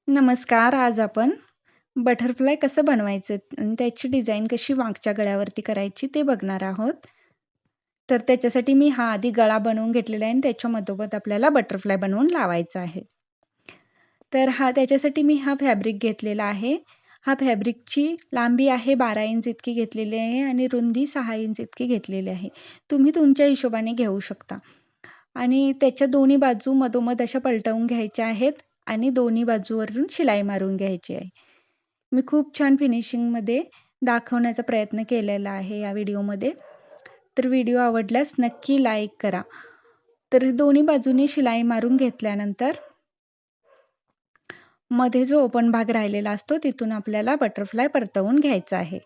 नमस्कार. आज आपण बटरफ्लाय कसं बनवायचं आणि त्याची डिझाइन कशी मागच्या गळ्यावरती करायची ते बघणार आहोत. तर त्याच्यासाठी मी हा आधी गळा बनवून घेतलेला आहे आणि त्याच्या मधोमध आपल्याला बटरफ्लाय बनवून लावायचा आहे. तर त्याच्यासाठी मी हा फॅब्रिक घेतलेला आहे. हा फॅब्रिकची लांबी आहे 12 इंच इतकी घेतलेली आहे आणि रुंदी 6 इंच इतकी घेतलेली आहे. तुम्ही तुमच्या हिशोबाने घेऊ शकता. आणि त्याच्या दोन्ही बाजू मधोमध अशा पलटवून घ्यायच्या आहेत आणि दोन्ही बाजूवरून शिलाई मारून घ्यायची आहे. मी खूप छान फिनिशिंगमध्ये दाखवण्याचा प्रयत्न केलेला आहे या व्हिडिओमध्ये. तर व्हिडिओ आवडल्यास नक्की लाईक करा. तर दोन्ही बाजूनी शिलाई मारून घेतल्यानंतर मध्ये जो ओपन भाग राहिलेला असतो तिथून आपल्याला बटरफ्लाय परतवून घ्यायचा आहे.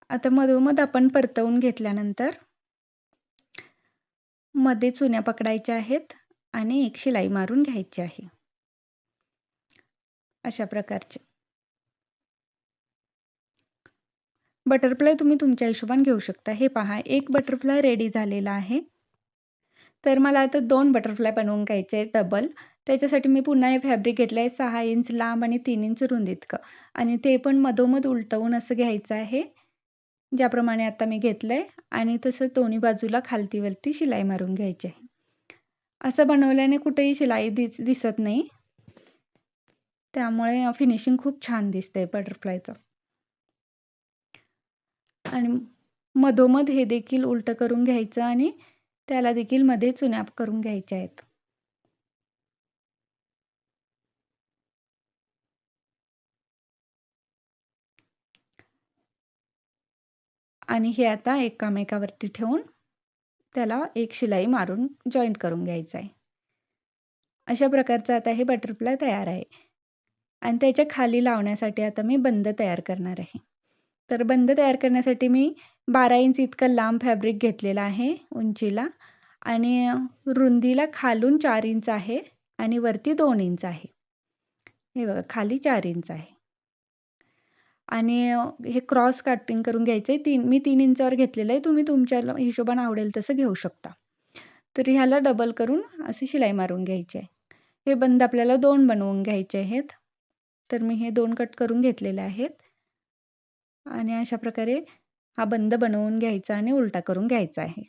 आता मधोमध आपण परतवून घेतल्यानंतर मध्ये चुन्या पकडायच्या आहेत आणि एक शिलाई मारून घ्यायची आहे. अशा प्रकारचे बटरफ्लाय तुम्ही तुमच्या हिशोबाने घेऊ शकता. हे पहा, एक बटरफ्लाय रेडी झालेला आहे. तर मला आता 2 बटरफ्लाय बनवून घ्यायचे आहेत डबल. त्याच्यासाठी मी पुन्हा हे फॅब्रिक घेतलं आहे 6 इंच लांब आणि 3 इंच रुंद इतकं आणि ते पण मधोमध उलटवून असं घ्यायचं आहे. ज्याप्रमाणे आता मी घेतलंय आणि तसं दोन्ही बाजूला खालती-वरती शिलाई मारून घ्यायची आहे. असं बनवल्याने कुठेही शिलाई दिसत नाही. त्यामुळे फिनिशिंग खूप छान दिसते बटरफ्लायचं. आणि मधोमध हे देखील उलटं करून घ्यायचं आणि त्याला देखील मध्ये चुन्या करून घ्यायच्या आहेत. आणि हे आता एकामेकावरती ठेवून त्याला एक शिलाई मारून जॉईंट करून घ्यायचं आहे. अशा प्रकारचं आता हे बटरफ्लाय तयार आहे. आणि त्याच्या खाली लावण्यासाठी आता मी बंद तयार करणार आहे. तर बंद तयार करण्यासाठी मी 12 इंच इतकं लांब फॅब्रिक घेतलेलं आहे उंचीला आणि रुंदीला खालून 4 इंच आहे आणि वरती 2 इंच आहे. हे बघा, खाली 4 इंच आहे. आणि हे क्रॉस कटिंग करून घ्यायचं आहे. मी 3 इंचावर घेतलेलं आहे. तुम्ही तुमच्या हिशोबाने आवडेल तसं घेऊ शकता. तर ह्याला डबल करून अशी शिलाई मारून घ्यायची आहे. हे बंद आपल्याला 2 बनवून घ्यायचे आहेत. तर मी हे 2 कट करून घेतलेले आहेत. आणि अशा प्रकारे हा बंद बनवून घ्यायचा आणि उलटा करून घ्यायचा आहे.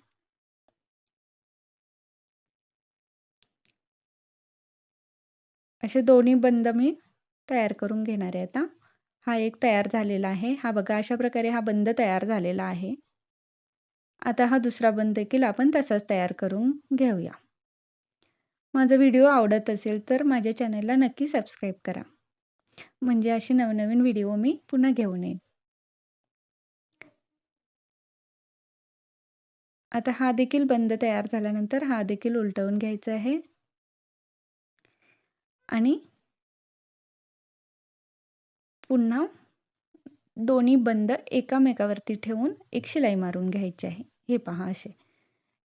असे दोन्ही बंद मी तयार करून घेणार आहे आता. हा एक तयार झालेला आहे. हा बघा, अशा प्रकारे हा बंद तयार झालेला आहे. आता हा दुसरा बंद देखील आपण तसाच तयार करून घेऊया. माझा व्हिडिओ आवडत असेल तर माझ्या चॅनलला नक्की सबस्क्राईब करा. म्हणजे असे नवनवीन व्हिडिओ मी पुन्हा घेऊन येईन. आता हा देखील बंद तयार झाल्यानंतर हा देखील उलटवून घ्यायचा आहे. आणि पुन्हा दोन्ही बंद एकामेकावरती ठेवून एक शिलाई मारून घ्यायची आहे. हे पहा असे.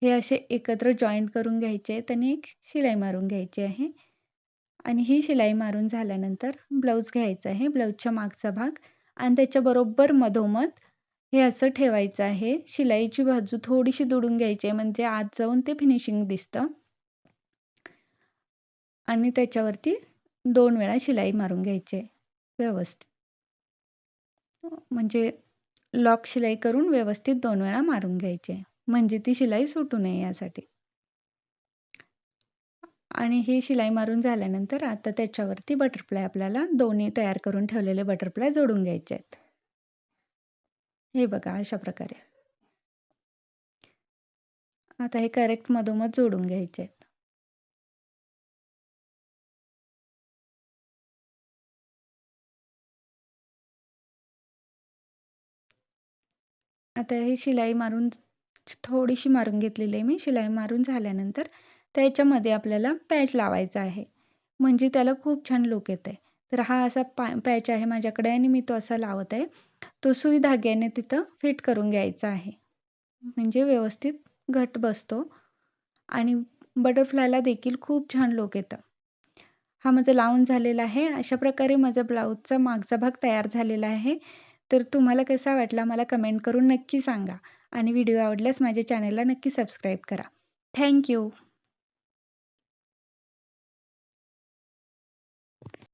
हे असे एकत्र जॉईंट करून घ्यायचे आहेत आणि एक शिलाई मारून घ्यायची आहे. आणि ही शिलाई मारून झाल्यानंतर ब्लाऊज घ्यायचा आहे. ब्लाऊजच्या मागचा भाग आणि त्याच्या बरोबर मधोमध हे असं ठेवायचं आहे. शिलाईची बाजू थोडीशी दुडून घ्यायची आहे म्हणजे आत जाऊन ते फिनिशिंग दिसतं. आणि त्याच्यावरती 2 वेळा शिलाई मारून घ्यायची आहे व्यवस्थित. म्हणजे लॉक शिलाई करून व्यवस्थित 2 वेळा मारून घ्यायची आहे. म्हणजे ती शिलाई सुटू नये यासाठी. आणि ही शिलाई मारून झाल्यानंतर आता त्याच्यावरती बटरफ्लाय आपल्याला दोन्ही तयार करून ठेवलेले बटरफ्लाय जोडून घ्यायचे आहेत. हे बघा, अशा प्रकारे. आता हे करेक्ट मधोमध जोडून घ्यायचे आहेत. आता ही शिलाई मारून थोडीशी मारून घेतलेली आहे मी. शिलाई मारून झाल्यानंतर त्याच्यामध्ये आपल्याला पॅच लावायचा आहे. म्हणजे त्याला खूप छान लूक येतंय. तर हा असा पॅच आहे माझ्याकडे आणि मी तो असा लावत आहे. तो सुई धाग्याने तिथं फिट करून घ्यायचा आहे. म्हणजे व्यवस्थित घट्ट बसतो आणि बटरफ्लायला देखील खूप छान लूक येतं. हा माझा लावून झालेला आहे. अशा प्रकारे माझा ब्लाऊजचा मागचा भाग तयार झालेला आहे. तर तुम्हाला कसा वाटला मला कमेंट करून नक्की सांगा आणि व्हिडिओ आवडल्यास माझ्या चॅनलला नक्की सबस्क्राईब करा. Thank you.